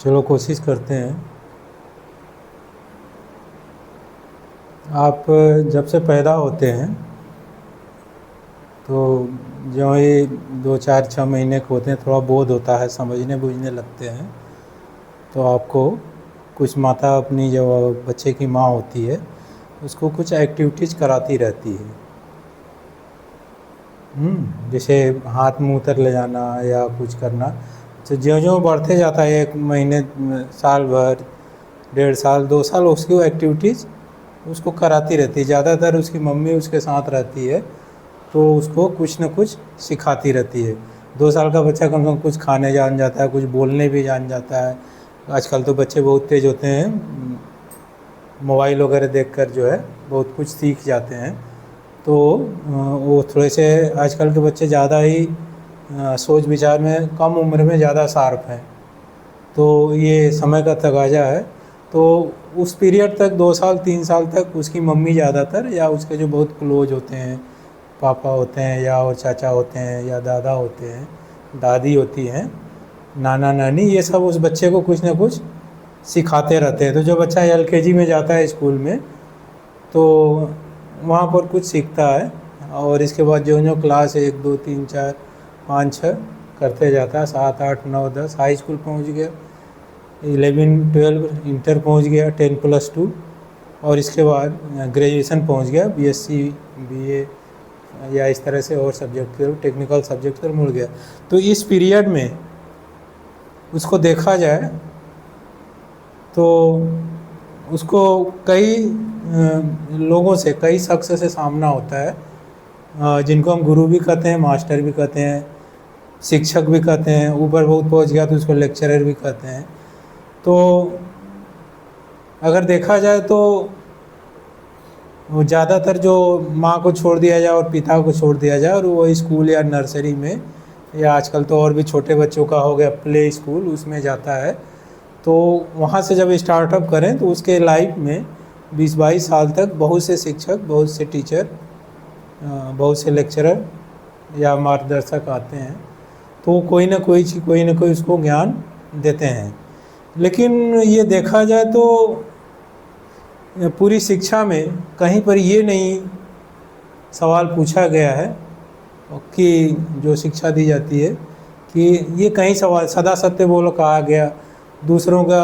चलो कोशिश करते हैं। आप जब से पैदा होते हैं तो जो ही 2 4 6 महीने के होते हैं थोड़ा बोध होता है, समझने बूझने लगते हैं। तो आपको कुछ माता अपनी जो बच्चे की माँ होती है उसको कुछ एक्टिविटीज़ कराती रहती है। जैसे हाथ मुंह तक ले जाना या कुछ करना। तो ज्यों-ज्यों बढ़ते जाता है 1 महीने, साल भर, 1.5 साल, 2 साल उसकी वो एक्टिविटीज़ उसको कराती रहती है। ज़्यादातर उसकी मम्मी उसके साथ रहती है तो उसको कुछ न कुछ सिखाती रहती है। 2 साल का बच्चा कम से कम कुछ खाने जान जाता है, कुछ बोलने भी जान जाता है। आजकल तो बच्चे बहुत तेज़ होते हैं, मोबाइल वगैरह देखकर जो है बहुत कुछ सीख जाते हैं। तो वो थोड़े से आजकल के बच्चे ज़्यादा ही सोच विचार में कम उम्र में ज़्यादा शार्प हैं। तो ये समय का तकाज़ा है। तो उस पीरियड तक 2 साल 3 साल तक उसकी मम्मी ज़्यादातर या उसके जो बहुत क्लोज होते हैं, पापा होते हैं या और चाचा होते हैं या दादा होते हैं, दादी होती हैं, नाना नानी, ये सब उस बच्चे को कुछ ना कुछ सिखाते रहते हैं। तो जो बच्चा LKG में जाता है स्कूल में तो वहाँ पर कुछ सीखता है और इसके बाद जो क्लास 1 2 3 4 5 6 करते जाता है, 7 8 9 10 हाई स्कूल पहुँच गया, 11 12 इंटर पहुँच गया, 10+2 और इसके बाद ग्रेजुएशन पहुँच गया, BSc BA या इस तरह से और सब्जेक्ट पर, टेक्निकल सब्जेक्ट पर मुड़ गया। तो इस पीरियड में उसको देखा जाए तो उसको कई लोगों से, कई शख्स से सामना होता है, जिनको हम गुरु भी कहते हैं, मास्टर भी कहते हैं, शिक्षक भी कहते हैं। ऊपर बहुत पहुंच गया तो उसको लेक्चरर भी कहते हैं। तो अगर देखा जाए तो वो ज़्यादातर जो माँ को छोड़ दिया जाए और पिता को छोड़ दिया जाए और वो स्कूल या नर्सरी में, या आजकल तो और भी छोटे बच्चों का हो गया प्ले स्कूल, उसमें जाता है। तो वहाँ से जब स्टार्टअप करें तो उसके लाइफ में 20-22 साल तक बहुत से शिक्षक, बहुत से टीचर, बहुत से लेक्चरर या मार्गदर्शक आते हैं। तो कोई ना कोई उसको ज्ञान देते हैं। लेकिन ये देखा जाए तो पूरी शिक्षा में कहीं पर ये नहीं सवाल पूछा गया है कि जो शिक्षा दी जाती है कि ये कहीं सवाल सदा सत्य बोलो कहा गया, दूसरों का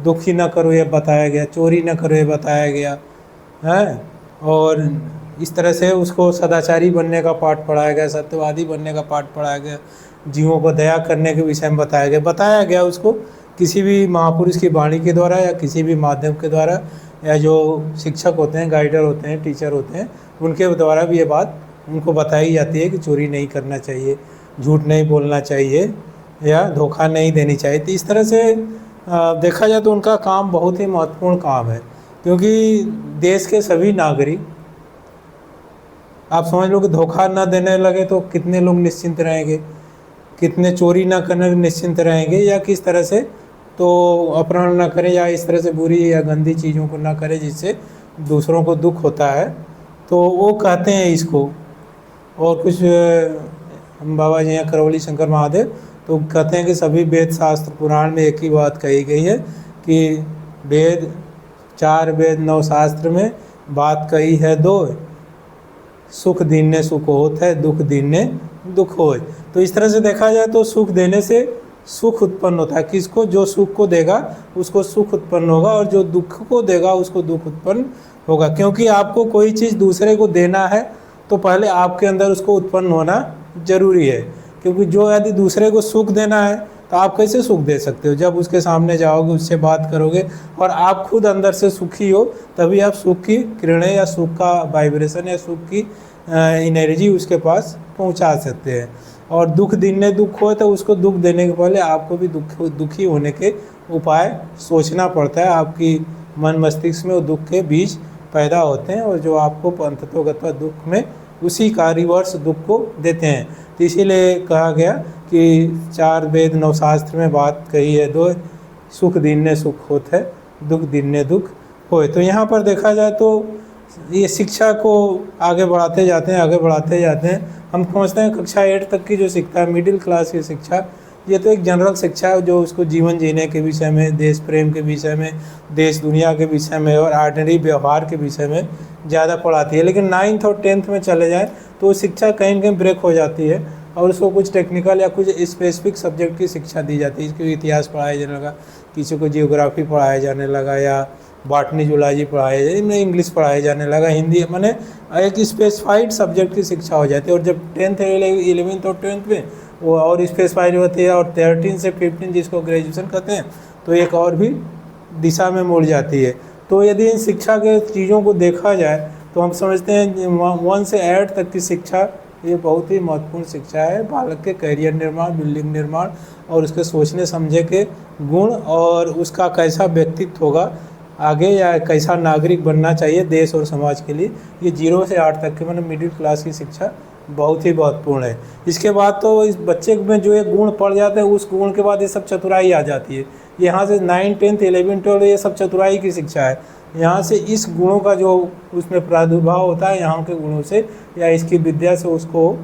दुखी ना करो ये बताया गया, चोरी ना करो ये बताया गया है, और इस तरह से उसको सदाचारी बनने का पाठ पढ़ाया गया, सत्यवादी बनने का पाठ पढ़ाया गया, जीवों को दया करने के विषय में बताया गया उसको किसी भी महापुरुष की वाणी के द्वारा या किसी भी माध्यम के द्वारा, या जो शिक्षक होते हैं, गाइडर होते हैं, टीचर होते हैं, उनके द्वारा भी ये बात उनको बताई जाती है कि चोरी नहीं करना चाहिए, झूठ नहीं बोलना चाहिए या धोखा नहीं देनी चाहिए। तो इस तरह से देखा जाए तो उनका काम बहुत ही महत्वपूर्ण काम है, क्योंकि देश के सभी नागरिक, आप समझ लो कि धोखा ना देने लगे तो कितने लोग निश्चिंत रहेंगे, कितने चोरी ना करने निश्चिंत रहेंगे, या किस तरह से तो अपहरण ना करें या इस तरह से बुरी या गंदी चीज़ों को ना करें जिससे दूसरों को दुख होता है। तो वो कहते हैं इसको। और कुछ हम बाबा जी हैं करौली शंकर महादेव, तो कहते हैं कि सभी वेद शास्त्र पुराण में एक ही बात कही गई है कि वेद 4 वेद 9 शास्त्र में बात कही है दो, सुख दीन्ने सुख होत है, दुख दीन्ने दुख होय। तो इस तरह से देखा जाए तो सुख देने से सुख उत्पन्न होता है। किसको? जो सुख को देगा उसको सुख उत्पन्न होगा, और जो दुख को देगा उसको दुख उत्पन्न होगा। क्योंकि आपको कोई चीज़ दूसरे को देना है तो पहले आपके अंदर उसको उत्पन्न होना जरूरी है। क्योंकि जो यदि दूसरे को सुख देना है तो आप कैसे सुख दे सकते हो? जब उसके सामने जाओगे, उससे बात करोगे और आप खुद अंदर से सुखी हो, तभी आप सुख की किरणें या सुख का वाइब्रेशन या सुख की एनर्जी उसके पास पहुंचा सकते हैं। और दुख दिनने दुख हो तो उसको दुख देने के पहले आपको भी दुखी होने के उपाय सोचना पड़ता है। आपकी मन मस्तिष्क में वो दुख के बीज पैदा होते हैं और जो आपको अंततोगत्वा दुख में उसी का रिवर्स दुख को देते हैं। तो इसीलिए कहा गया कि 4 वेद 9 शास्त्र में बात कही है दो, सुख दीन्ने सुख होत है, दुख दीन्ने दुख होए। तो यहाँ पर देखा जाए तो ये शिक्षा को आगे बढ़ाते जाते हैं। हम समझते हैं कक्षा 8 तक की जो शिक्षा है, मिडिल क्लास की शिक्षा, ये तो एक जनरल शिक्षा है जो उसको जीवन जीने के विषय में, देश प्रेम के विषय में, देश दुनिया के विषय में और ऑर्डिनरी व्यवहार के विषय में ज़्यादा पढ़ाती है। लेकिन 9th और 10th में चले जाए तो वो शिक्षा कहीं न कहीं ब्रेक हो जाती है और उसको कुछ टेक्निकल या कुछ स्पेसिफिक सब्जेक्ट की शिक्षा दी जाती है। इसको इतिहास पढ़ाया जाने लगा, किसी को जियोग्राफी पढ़ाया जाने लगा, या बॉटनी जूलॉजी पढ़ाया जाए, इनमें इंग्लिश पढ़ाया जाने लगा, हिंदी, माने एक स्पेसिफाइड सब्जेक्ट की शिक्षा हो जाती है। और जब 10th 11th और 12th में वो और स्पेसिफाइड होती है, और 13 से 15 जिसको ग्रेजुएशन कहते हैं तो एक और भी दिशा में मुड़ जाती है। तो यदि इन शिक्षा के चीज़ों को देखा जाए तो हम समझते हैं 1 से 8 तक की शिक्षा ये बहुत ही महत्वपूर्ण शिक्षा है। बालक के करियर निर्माण, बिल्डिंग निर्माण और उसके सोचने समझे के गुण और उसका कैसा व्यक्तित्व होगा आगे, या कैसा नागरिक बनना चाहिए देश और समाज के लिए, ये 0 से 8 तक की मतलब मिडिल क्लास की शिक्षा बहुत ही महत्वपूर्ण है। इसके बाद तो इस बच्चे में जो एक गुण पड़ जाते हैं, उस गुण के बाद ये सब चतुराई आ जाती है। यहाँ से 9, 10, 11, 12 ये सब चतुराई की शिक्षा है। यहाँ से इस गुणों का जो उसमें प्रादुर्भाव होता है यहाँ के गुणों से या इसकी विद्या से, उसको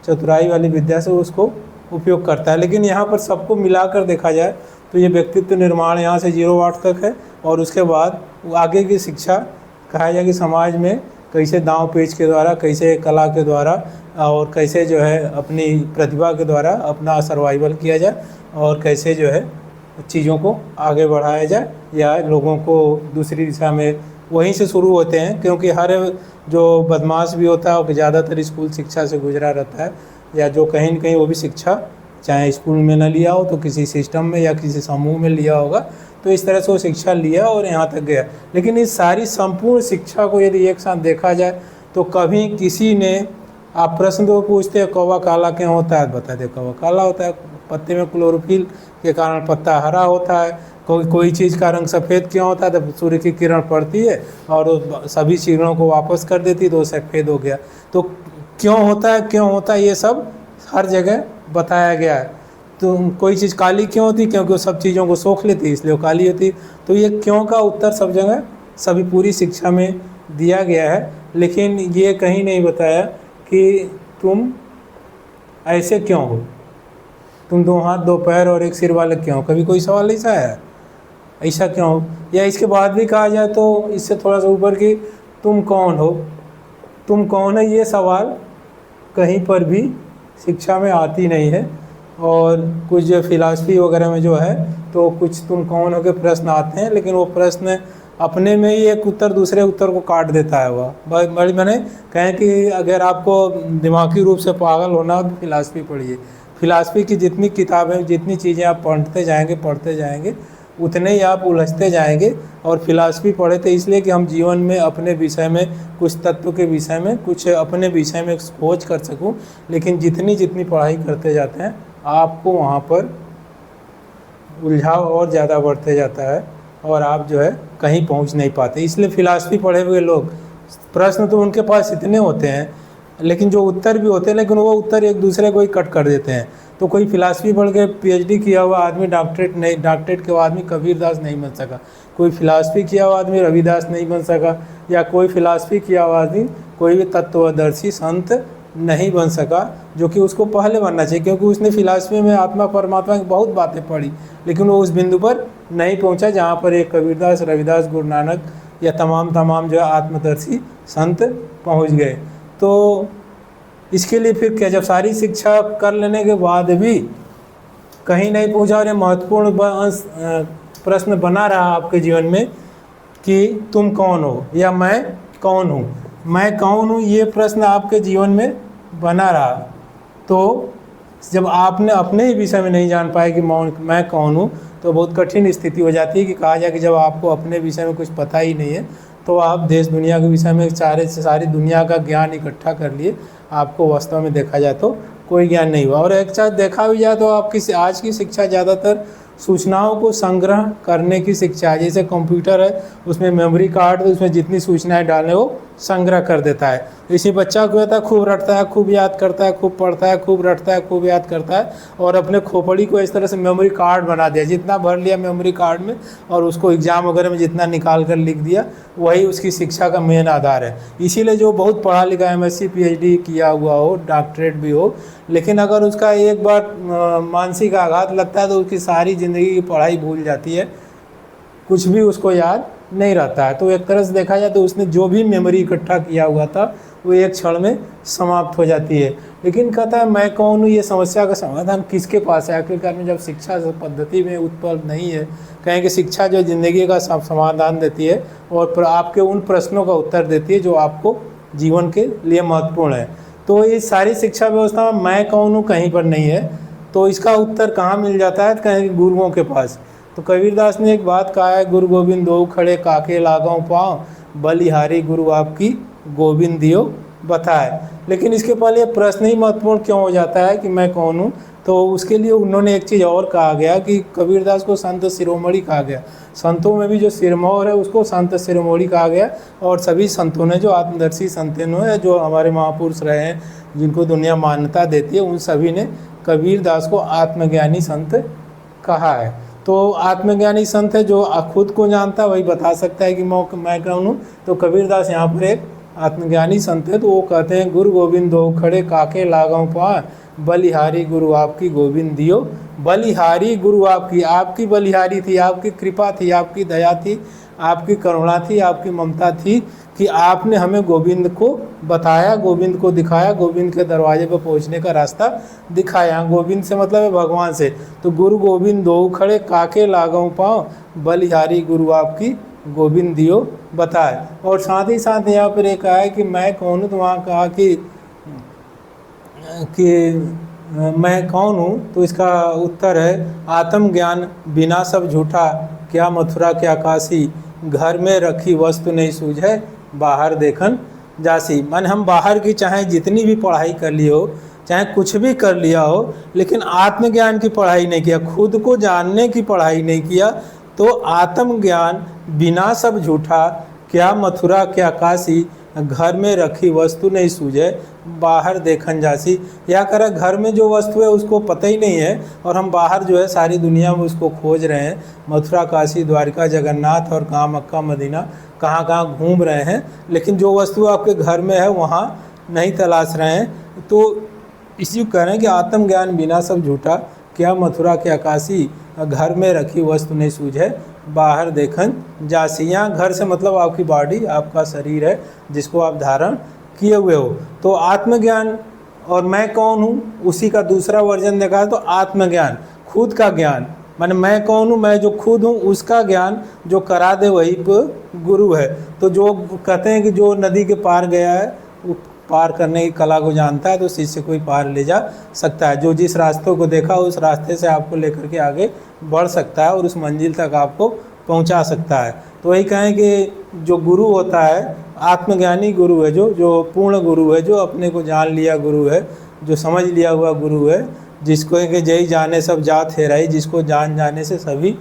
चतुराई वाली विद्या से उसको उपयोग करता है। लेकिन यहाँ पर सबको मिलाकर देखा जाए तो ये व्यक्तित्व निर्माण यहाँ से 0-8 तक है। और उसके बाद आगे की शिक्षा कहा जाए कि समाज में कैसे दांव पेच के द्वारा, कैसे कला के द्वारा और कैसे जो है अपनी प्रतिभा के द्वारा अपना सर्वाइवल किया जाए और कैसे जो है चीज़ों को आगे बढ़ाया जाए या लोगों को दूसरी दिशा में, वहीं से शुरू होते हैं। क्योंकि हर जो बदमाश भी होता है वो ज़्यादातर स्कूल शिक्षा से गुजरा रहता है, या जो कहीं न कहीं वो भी शिक्षा चाहे स्कूल में ना लिया हो तो किसी सिस्टम में या किसी समूह में लिया होगा। तो इस तरह से वो शिक्षा लिया और यहाँ तक गया। लेकिन इस सारी संपूर्ण शिक्षा को यदि एक साथ देखा जाए तो कभी किसी ने, आप प्रश्न तो पूछते हैं कौवा काला क्यों होता है, बता दे कौवा काला होता है, पत्ते में क्लोरोफिल के कारण पत्ता हरा होता है। कोई चीज़ का रंग सफ़ेद क्यों होता है, तो सूर्य की किरण पड़ती है और सभी किरणों को वापस कर देती है तो सफ़ेद हो गया। तो क्यों होता है ये सब हर जगह बताया गया है। तो कोई चीज़ काली क्यों होती, क्योंकि वो सब चीज़ों को सोख लेती है इसलिए वो काली होती। तो ये क्यों का उत्तर सब जगह सभी पूरी शिक्षा में दिया गया है। लेकिन ये कहीं नहीं बताया कि तुम ऐसे क्यों हो, तुम 2 हाथ 2 पैर और 1 सिर वाले क्यों, कभी कोई सवाल ऐसा है, ऐसा क्यों हो। या इसके बाद भी कहा जाए तो इससे थोड़ा सा ऊपर कि तुम कौन हो, तुम कौन है, ये सवाल कहीं पर भी शिक्षा में आती नहीं है। और कुछ जो फिलॉसफी वगैरह में जो है तो कुछ तुम कौन हो के प्रश्न आते हैं, लेकिन वो प्रश्न अपने में ही एक उत्तर दूसरे उत्तर को काट देता है। वह बड़ी मैंने कहें कि अगर आपको दिमागी रूप से पागल होना हो तो फिलॉसफी पढ़िए। फिलॉसफी की जितनी किताबें, जितनी चीज़ें आप पढ़ते जाएंगे उतने ही आप उलझते जाएंगे। और फिलॉसफी पढ़े थे इसलिए कि हम जीवन में अपने विषय में, कुछ तत्व के विषय में, कुछ अपने विषय में खोज कर सकूं। लेकिन जितनी पढ़ाई करते जाते हैं आपको वहाँ पर उलझाव और ज़्यादा बढ़ते जाता है और आप जो है कहीं पहुँच नहीं पाते। इसलिए फिलॉसफी पढ़े हुए लोग, प्रश्न तो उनके पास इतने होते हैं लेकिन जो उत्तर भी होते हैं, लेकिन वो उत्तर एक दूसरे को ही कट कर देते हैं। तो कोई फिलॉसफी पढ़ के PhD किया हुआ आदमी डॉक्टरेट के आदमी कबीरदास नहीं बन सका, कोई फिलॉसफी किया हुआ आदमी रविदास नहीं बन सका, या कोई फिलॉसफी किया हुआ आदमी कोई भी तत्वदर्शी संत नहीं बन सका, जो कि उसको पहले बनना चाहिए। क्योंकि उसने फिलॉसफी में आत्मा परमात्मा की बहुत बातें पढ़ी लेकिन वो उस बिंदु पर नहीं पहुंचा जहाँ पर एक कबीरदास, रविदास, गुरु नानक या तमाम जो है आत्मदर्शी संत पहुँच गए। तो इसके लिए फिर क्या, जब सारी शिक्षा कर लेने के बाद भी कहीं नहीं पहुंचा और ये महत्वपूर्ण प्रश्न बना रहा आपके जीवन में कि तुम कौन हो या मैं कौन हूँ, ये प्रश्न आपके जीवन में बना रहा। तो जब आपने अपने ही विषय में नहीं जान पाए कि मैं कौन हूँ तो बहुत कठिन स्थिति हो जाती है। कि कहा जाए कि जब आपको अपने विषय में कुछ पता ही नहीं है तो आप देश दुनिया के विषय में सारी दुनिया का ज्ञान इकट्ठा कर लिए, आपको वास्तव में देखा जाए तो कोई ज्ञान नहीं हुआ। और एक साथ देखा भी जाए तो आपकी आज की शिक्षा ज़्यादातर सूचनाओं को संग्रह करने की शिक्षा है। जैसे कंप्यूटर है, उसमें मेमोरी कार्ड, उसमें जितनी सूचनाएं डालें वो संग्रह कर देता है। इसी बच्चा को होता है खूब रटता है, खूब याद करता है, खूब पढ़ता है, खूब रटता है, खूब याद करता है, और अपने खोपड़ी को इस तरह से मेमोरी कार्ड बना दिया, जितना भर लिया मेमोरी कार्ड में और उसको एग्ज़ाम वगैरह में जितना निकाल कर लिख दिया, वही उसकी शिक्षा का मेन आधार है। इसीलिए जो बहुत पढ़ा लिखा MSc PhD किया हुआ हो, डॉक्टरेट भी हो, लेकिन अगर उसका एक बार मानसिक आघात लगता है तो उसकी सारी ज़िंदगी की पढ़ाई भूल जाती है, कुछ भी उसको याद नहीं रहता है। तो एक तरह से देखा जाए तो उसने जो भी मेमोरी इकट्ठा किया हुआ था वो एक क्षण में समाप्त हो जाती है। लेकिन कहता है मैं कौन हूँ, ये समस्या का समाधान किसके पास है? आखिरकार में जब शिक्षा पद्धति में उपलब्ध नहीं है, कहें कि शिक्षा जो ज़िंदगी का समाधान देती है और आपके उन प्रश्नों का उत्तर देती है जो आपको जीवन के लिए महत्वपूर्ण है, तो ये सारी शिक्षा व्यवस्था में मैं कौन हूँ कहीं पर नहीं है। तो इसका उत्तर कहाँ मिल जाता है? कहीं गुरुओं के पास। तो कबीरदास ने एक बात कहा है, गुरु गोविंद दो खड़े काके लागों पाँव, बलिहारी गुरु आपकी गोविंद दियो बताए। लेकिन इसके पहले प्रश्न ही महत्वपूर्ण क्यों हो जाता है कि मैं कौन हूँ? तो उसके लिए उन्होंने एक चीज़ और कहा गया कि कबीरदास को संत शिरोमणि कहा गया। संतों में भी जो सिरमौर है उसको संत शिरोमणि कहा गया, और सभी संतों ने, जो आत्मदर्शी संतों है, जो हमारे महापुरुष रहे हैं, जिनको दुनिया मान्यता देती है, उन सभी ने कबीरदास को आत्मज्ञानी संत कहा है। तो आत्मज्ञानी संत है जो खुद को जानता है, वही बता सकता है कि मैं कौन हूँ। तो कबीरदास यहाँ पर एक आत्मज्ञानी संत है, तो वो कहते हैं गुरु गोविंद दो खड़े काके लागों पा, बलिहारी गुरु आपकी गोविंद दियो। बलिहारी गुरु आपकी बलिहारी थी, आपकी कृपा थी, आपकी दया थी, आपकी करुणा थी, आपकी ममता थी कि आपने हमें गोविंद को बताया, गोविंद को दिखाया, गोविंद के दरवाजे पर पहुंचने का रास्ता दिखाया। गोविंद से मतलब है भगवान से। तो गुरु गोविंद दो खड़े काके लागों पाँव, बलिहारी गुरु आपकी गोविंद दियो बताए। और साथ ही साथ यहाँ पर एक है कि मैं कौन हूँ, तो वहाँ कहा कि मैं कौन हूँ, तो इसका उत्तर है आत्मज्ञान बिना सब झूठा, क्या मथुरा क्या काशी, घर में रखी वस्तु नहीं सूझे, बाहर देखन जासी। मन हम बाहर की चाहे जितनी भी पढ़ाई कर ली हो, चाहे कुछ भी कर लिया हो, लेकिन आत्मज्ञान की पढ़ाई नहीं किया, खुद को जानने की पढ़ाई नहीं किया, तो आत्मज्ञान बिना सब झूठा, क्या मथुरा क्या काशी, घर में रखी वस्तु नहीं सूझे, बाहर देखन जासी। या कर घर में जो वस्तु है उसको पता ही नहीं है, और हम बाहर जो है सारी दुनिया में उसको खोज रहे हैं। मथुरा काशी द्वारिका जगन्नाथ और कहाँ मक्का मदीना कहाँ कहाँ घूम रहे हैं, लेकिन जो वस्तु आपके घर में है वहाँ नहीं तलाश रहे हैं। तो इसी कह रहे हैं कि आत्मज्ञान बिना सब झूठा, क्या मथुरा क्या काशी, घर में रखी वस्तु नहीं सूझे, बाहर देखन जासी। यहाँ घर से मतलब आपकी बॉडी, आपका शरीर है जिसको आप धारण किए हुए हो। तो आत्मज्ञान और मैं कौन हूँ उसी का दूसरा वर्जन देखा है, तो आत्मज्ञान खुद का ज्ञान, माने मैं कौन हूँ, मैं जो खुद हूँ उसका ज्ञान जो करा दे वही गुरु है। तो जो कहते हैं कि जो नदी के पार गया है वो पार करने की कला को जानता है, तो शिष्य कोई पार ले जा सकता है। जो जिस रास्तों को देखा उस रास्ते से आपको लेकर के आगे बढ़ सकता है और उस मंजिल तक आपको पहुंचा सकता है। तो वही कहें कि जो गुरु होता है, आत्मज्ञानी गुरु है, जो पूर्ण गुरु है, जो अपने को जान लिया गुरु है, जो समझ लिया हुआ गुरु है, जिसको कि जय जाने सब जात हेराई, जिसको जान जाने से सभी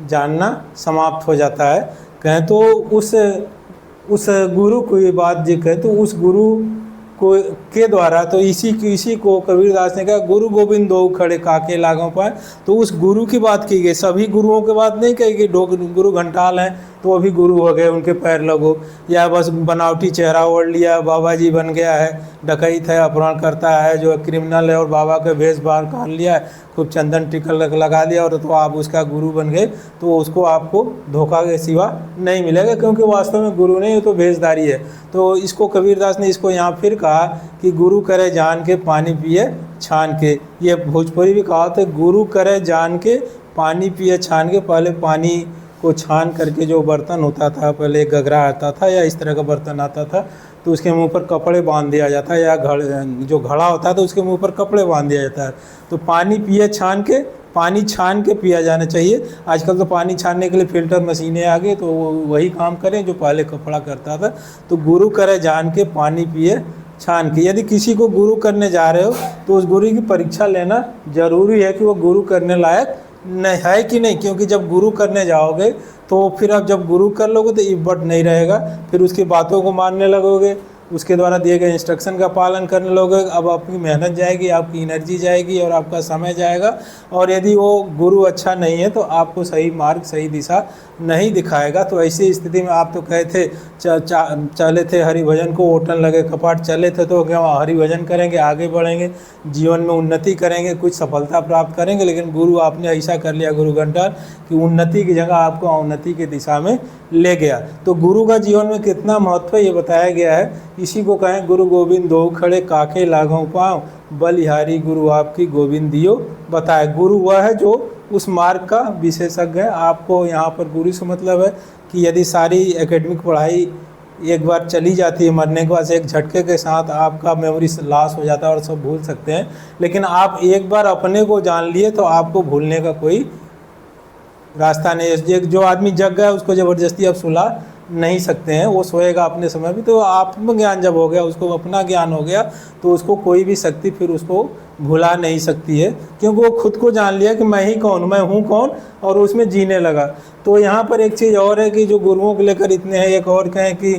जानना समाप्त हो जाता है। कहें तो उस गुरु को ये बात जो कहे, तो उस गुरु को के द्वारा, तो इसी को कबीरदास ने कहा गुरु गोविंद दो खड़े काके लागों पाए। तो उस गुरु की बात की गई, सभी गुरुओं की बात नहीं कही कि गुरु घंटाल हैं तो वो भी गुरु हो गए, उनके पैर लगो, या बस बनावटी चेहरा ओढ़ लिया, बाबा जी बन गया है, डकैत है, अपहरण करता है, जो क्रिमिनल है और बाबा के भेष बाहर काट लिया है, खूब चंदन टिक्का लगा दिया और तो आप उसका गुरु बन गए, तो उसको आपको धोखा के सिवा नहीं मिलेगा, क्योंकि वास्तव में गुरु नहीं, तो भेषधारी है। तो इसको कबीरदास ने इसको यहाँ फिर कहा कि गुरु करे जान के पानी पिए छान के। ये भोजपुरी भी कहा था, गुरु करे जान के पानी पिए छान के। पहले पानी को छान करके जो बर्तन होता था, पहले गगरा आता था या इस तरह का बर्तन आता था, तो उसके मुंह पर कपड़े बांध दिया जाता है, या जो घड़ा होता है तो उसके मुंह पर कपड़े बांध दिया जाता है। तो पानी पिए छान के, पानी छान के पिया जाना चाहिए। आजकल तो पानी छानने के लिए फिल्टर मशीनें आ गई, तो वही काम करें जो पहले कपड़ा करता था। तो गुरु करे जान के पानी पिए छान के। यदि किसी को गुरु करने जा रहे हो तो उस गुरु की परीक्षा लेना जरूरी है कि वो गुरु करने लायक नहीं है कि नहीं, क्योंकि जब गुरु करने जाओगे तो फिर आप जब गुरु कर लोगे तो इफ बट नहीं रहेगा, फिर उसकी बातों को मानने लगोगे, उसके द्वारा दिए गए इंस्ट्रक्शन का पालन करने लगोगे। अब आपकी मेहनत जाएगी, आपकी एनर्जी जाएगी और आपका समय जाएगा। और यदि वो गुरु अच्छा नहीं है तो आपको सही मार्ग, सही दिशा नहीं दिखाएगा। तो ऐसी स्थिति में आप तो कहे थे चले थे हरिभजन को ओटन लगे कपाट, चले थे तो क्या हरिभजन करेंगे, आगे बढ़ेंगे, जीवन में उन्नति करेंगे, कुछ सफलता प्राप्त करेंगे। लेकिन गुरु आपने ऐसा कर लिया गुरु घंटार कि उन्नति की जगह आपको अवनति की दिशा में ले गया। तो गुरु का जीवन में कितना महत्व है ये बताया गया है। इसी को कहें गुरु गोविंद दो खड़े काके लागों पाँव, बलिहारी गुरु आपकी गोविंद दियो बताए। गुरु वह है जो उस मार्ग का विशेषज्ञ है। आपको यहाँ पर गुरु से मतलब है कि यदि सारी एकेडमिक पढ़ाई एक बार चली जाती है, मरने के बाद एक झटके के साथ आपका मेमोरी लॉस हो जाता है और सब भूल सकते हैं। लेकिन आप एक बार अपने को जान लिए तो आपको भूलने का कोई रास्ता नहीं है। जो आदमी जग गया उसको ज़बरदस्ती आप सुला नहीं सकते हैं, वो सोएगा अपने समय भी। तो आत्मज्ञान जब हो गया, उसको अपना ज्ञान हो गया, तो उसको कोई भी शक्ति फिर उसको भुला नहीं सकती है, क्योंकि वो खुद को जान लिया कि मैं ही कौन, मैं हूँ कौन, और उसमें जीने लगा। तो यहाँ पर एक चीज़ और है कि जो गुरुओं को लेकर इतने हैं, एक और कहें कि